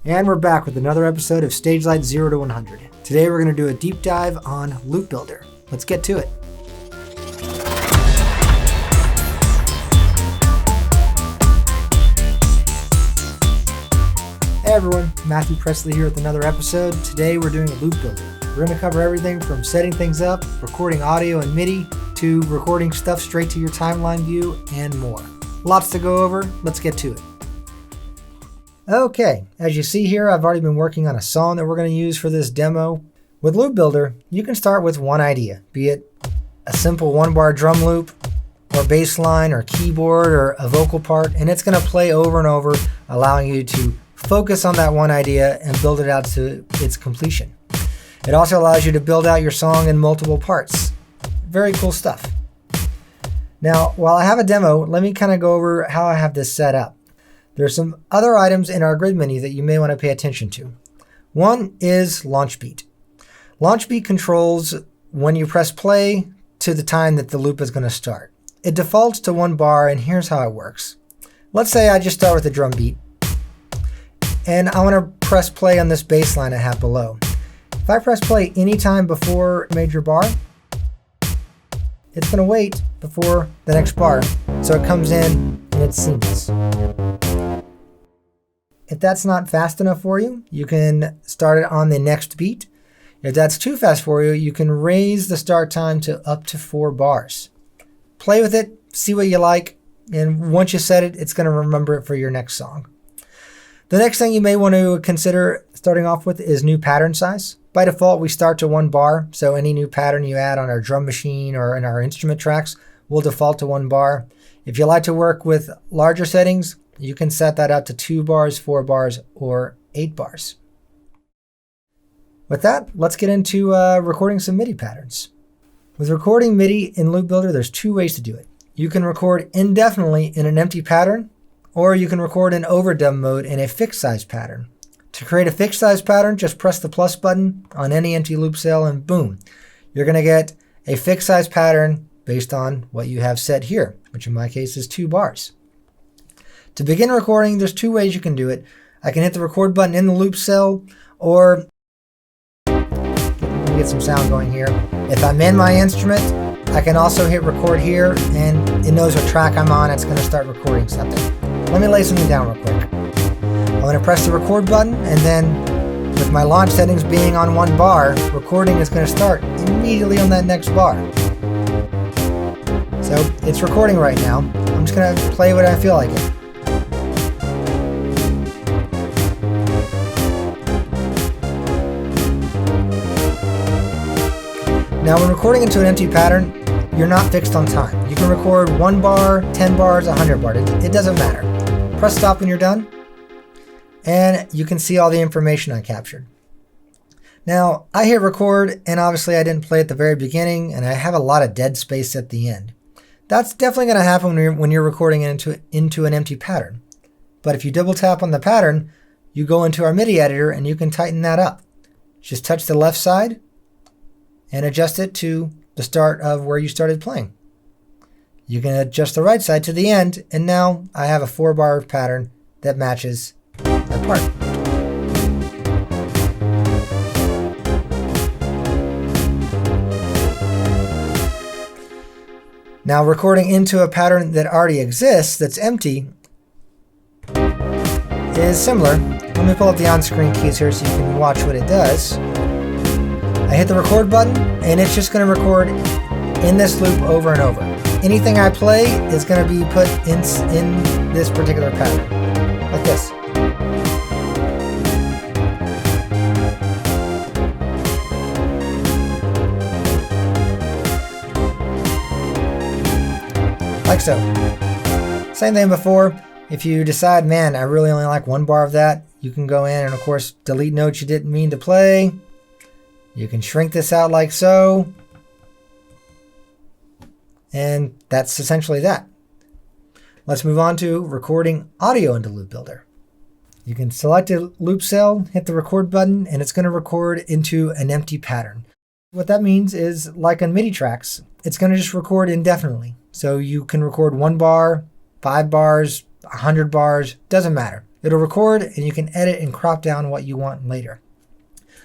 And we're back with another episode of Stagelight 0 to 100. Today we're going to do a deep dive on LoopBuilder. Let's get to it. Hey everyone, Matthew Presley here with another episode. Today we're doing a LoopBuilder. We're going to cover everything from setting things up, recording audio and MIDI, to recording stuff straight to your timeline view, and more. Lots to go over. Let's get to it. Okay, as you see here, I've already been working on a song that we're going to use for this demo. With LoopBuilder, you can start with one idea, be it a simple one-bar drum loop, or bass line, or keyboard, or a vocal part, and it's going to play over and over, allowing you to focus on that one idea and build it out to its completion. It also allows you to build out your song in multiple parts. Very cool stuff. Now, while I have a demo, let me kind of go over how I have this set up. There's some other items in our grid menu that you may want to pay attention to. One is launch beat. Launch beat controls when you press play to the time that the loop is going to start. It defaults to 1 bar, and here's how it works. Let's say I just start with a drum beat, and I want to press play on this bass line I have below. If I press play anytime before major bar, it's going to wait before the next bar, so it comes in and it's seamless. If that's not fast enough for you, you can start it on the next beat. If that's too fast for you, you can raise the start time to up to 4 bars. Play with it, see what you like, and once you set it, it's going to remember it for your next song. The next thing you may want to consider starting off with is new pattern size. By default, we start to 1 bar, so any new pattern you add on our drum machine or in our instrument tracks will default to 1 bar. If you like to work with larger settings, you can set that up to 2 bars, 4 bars, or 8 bars. With that, let's get into recording some MIDI patterns. With recording MIDI in LoopBuilder, there's 2 ways to do it. You can record indefinitely in an empty pattern, or you can record in overdub mode in a fixed size pattern. To create a fixed size pattern, just press the plus button on any empty loop cell and boom, you're going to get a fixed size pattern based on what you have set here, which in my case is 2 bars. To begin recording, there's 2 ways you can do it. I can hit the record button in the loop cell, or let me get some sound going here. If I'm in my instrument, I can also hit record here, and it knows what track I'm on. It's going to start recording something. Let me lay something down real quick. I'm going to press the record button, and then with my launch settings being on 1 bar, recording is going to start immediately on that next bar. So it's recording right now. I'm just going to play what I feel like it. Now, when recording into an empty pattern, you're not fixed on time. You can record 1 bar, 10 bars, 100 bars. It doesn't matter. Press stop when you're done, and you can see all the information I captured. Now, I hit record, and obviously I didn't play at the very beginning, and I have a lot of dead space at the end. That's definitely going to happen when you're recording into an empty pattern. But if you double tap on the pattern, you go into our MIDI editor, and you can tighten that up. Just touch the left side and adjust it to the start of where you started playing. You can adjust the right side to the end, and now I have a 4-bar pattern that matches that part. Now, recording into a pattern that already exists, that's empty, is similar. Let me pull up the on-screen keys here so you can watch what it does. I hit the record button, and it's just going to record in this loop over and over. Anything I play is going to be put in this particular pattern, like this. Like so. Same thing before. If you decide, man, I really only like 1 bar of that, you can go in and, of course, delete notes you didn't mean to play. You can shrink this out like so. And that's essentially that. Let's move on to recording audio into LoopBuilder. You can select a loop cell, hit the record button, and it's going to record into an empty pattern. What that means is, like on MIDI tracks, it's going to just record indefinitely. So you can record 1 bar, 5 bars, 100 bars, doesn't matter. It'll record and you can edit and crop down what you want later.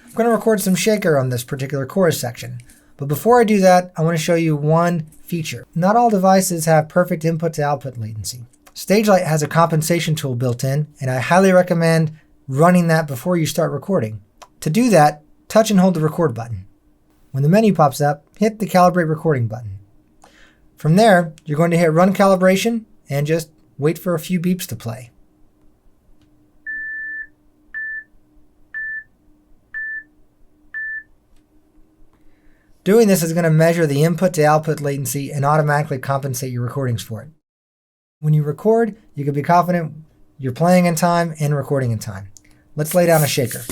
I'm going to record some shaker on this particular chorus section. But before I do that, I want to show you one feature. Not all devices have perfect input to output latency. Stagelight has a compensation tool built in, and I highly recommend running that before you start recording. To do that, touch and hold the record button. When the menu pops up, hit the calibrate recording button. From there, you're going to hit run calibration and just wait for a few beeps to play. Doing this is going to measure the input to output latency and automatically compensate your recordings for it. When you record, you can be confident you're playing in time and recording in time. Let's lay down a shaker.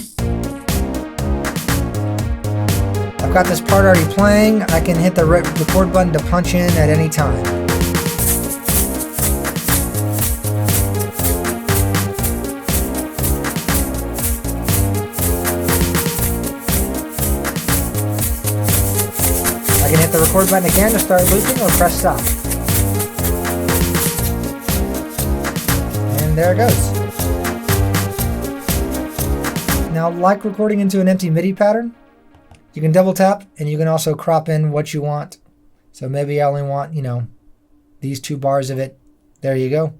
I've got this part already playing. I can hit the record button to punch in at any time. I can hit the record button again to start looping or press stop. And there it goes. Now, like recording into an empty MIDI pattern, you can double tap and you can also crop in what you want. So maybe I only want, these 2 bars of it. There you go.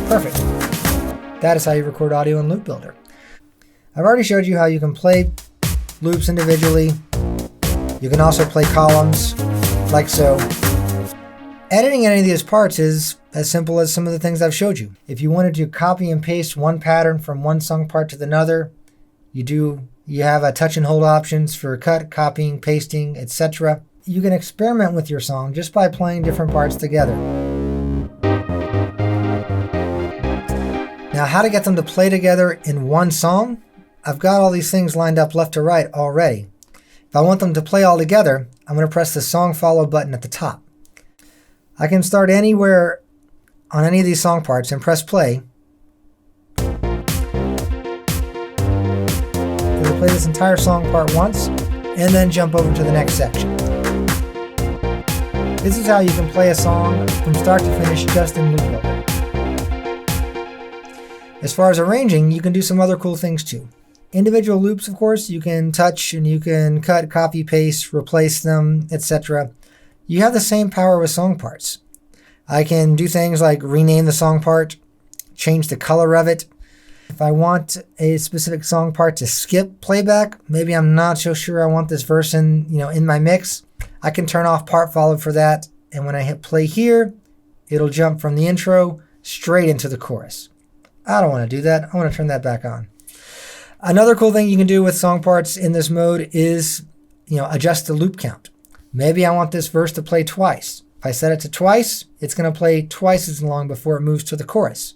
Perfect. That is how you record audio in LoopBuilder. I've already showed you how you can play loops individually. You can also play columns, like so. Editing any of these parts is as simple as some of the things I've showed you. If you wanted to copy and paste one pattern from one song part to another, you have a touch and hold options for cut, copying, pasting, etc. You can experiment with your song just by playing different parts together. Now, how to get them to play together in one song? I've got all these things lined up left to right already. If I want them to play all together, I'm going to press the song follow button at the top. I can start anywhere on any of these song parts and press play. It'll play this entire song part once and then jump over to the next section. This is how you can play a song from start to finish just in LoopBuilder. As far as arranging, you can do some other cool things too. Individual loops, of course, you can touch and you can cut, copy, paste, replace them, etc. You have the same power with song parts. I can do things like rename the song part, change the color of it. If I want a specific song part to skip playback, maybe I'm not so sure I want this verse in my mix, I can turn off part follow for that. And when I hit play here, it'll jump from the intro straight into the chorus. I don't want to do that. I want to turn that back on. Another cool thing you can do with song parts in this mode is, adjust the loop count. Maybe I want this verse to play twice. If I set it to twice, it's going to play twice as long before it moves to the chorus.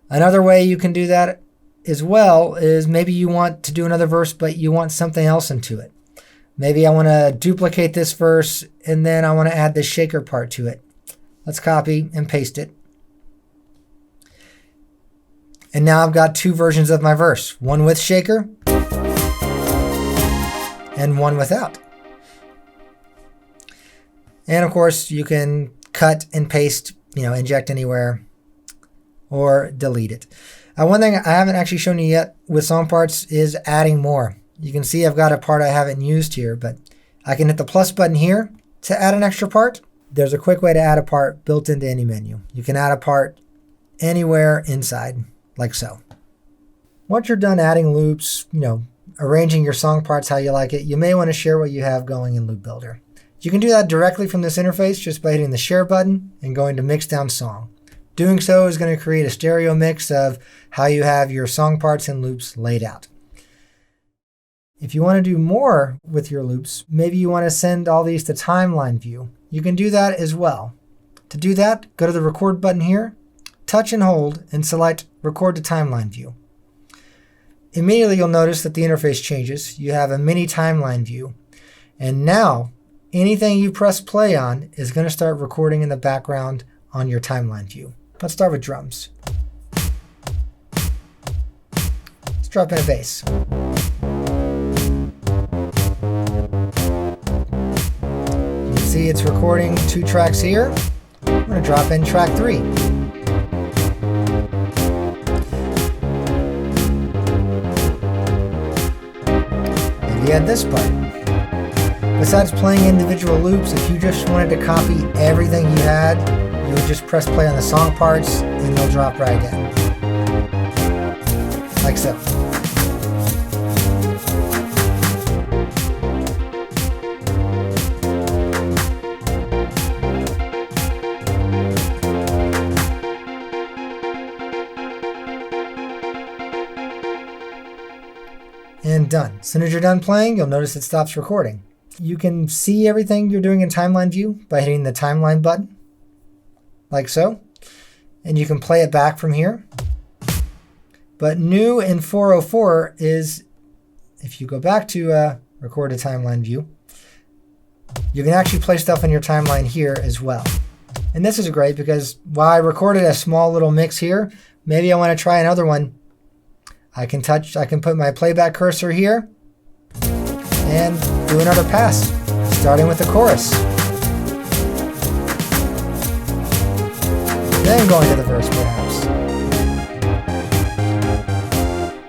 Another way you can do that as well is maybe you want to do another verse, but you want something else into it. Maybe I want to duplicate this verse and then I want to add the shaker part to it. Let's copy and paste it. And now I've got 2 versions of my verse, one with shaker and one without. And of course, you can cut and paste, inject anywhere or delete it. One thing I haven't actually shown you yet with song parts is adding more. You can see I've got a part I haven't used here, but I can hit the plus button here to add an extra part. There's a quick way to add a part built into any menu. You can add a part anywhere inside, like so. Once you're done adding loops, arranging your song parts how you like it, you may want to share what you have going in LoopBuilder. You can do that directly from this interface just by hitting the share button and going to mix down song. Doing so is going to create a stereo mix of how you have your song parts and loops laid out. If you want to do more with your loops, maybe you want to send all these to timeline view. You can do that as well. To do that, go to the record button here, touch and hold, and select record to timeline view. Immediately you'll notice that the interface changes. You have a mini timeline view. And now anything you press play on is going to start recording in the background on your timeline view. Let's start with drums. Let's drop in a bass. You can see it's recording 2 tracks here. I'm going to drop in track 3. Maybe add this part. Besides playing individual loops, if you just wanted to copy everything you had, you would just press play on the song parts and they'll drop right in. Like so. And done. As soon as you're done playing, you'll notice it stops recording. You can see everything you're doing in timeline view by hitting the timeline button, like so. And you can play it back from here. But new in 404 is, if you go back to record a timeline view, you can actually play stuff in your timeline here as well. And this is great because while I recorded a small little mix here, maybe I want to try another one. I can put my playback cursor here and do another pass, starting with the chorus. Then going to the verse, perhaps.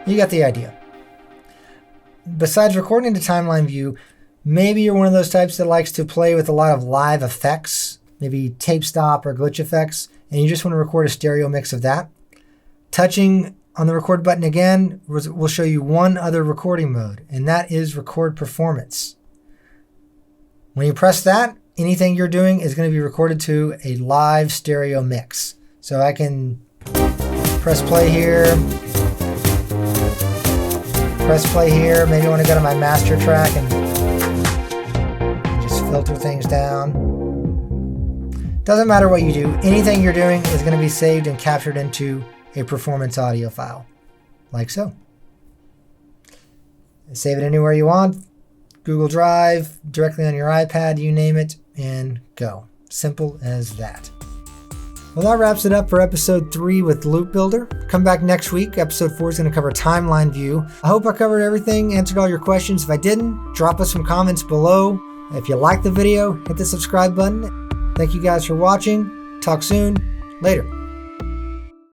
You got the idea. Besides recording the timeline view, maybe you're one of those types that likes to play with a lot of live effects, maybe tape stop or glitch effects, and you just want to record a stereo mix of that. Touching on the record button again will show you one other recording mode, and that is record performance. When you press that, anything you're doing is going to be recorded to a live stereo mix. So I can press play here, maybe I want to go to my master track and just filter things down. Doesn't matter what you do, anything you're doing is going to be saved and captured into a performance audio file, like so. Save it anywhere you want, Google Drive, directly on your iPad, you name it, and go. Simple as that. Well, that wraps it up for episode 3 with LoopBuilder. Come back next week. Episode 4 is going to cover timeline view. I hope I covered everything, answered all your questions. If I didn't, drop us some comments below. If you liked the video, hit the subscribe button. Thank you guys for watching. Talk soon. Later.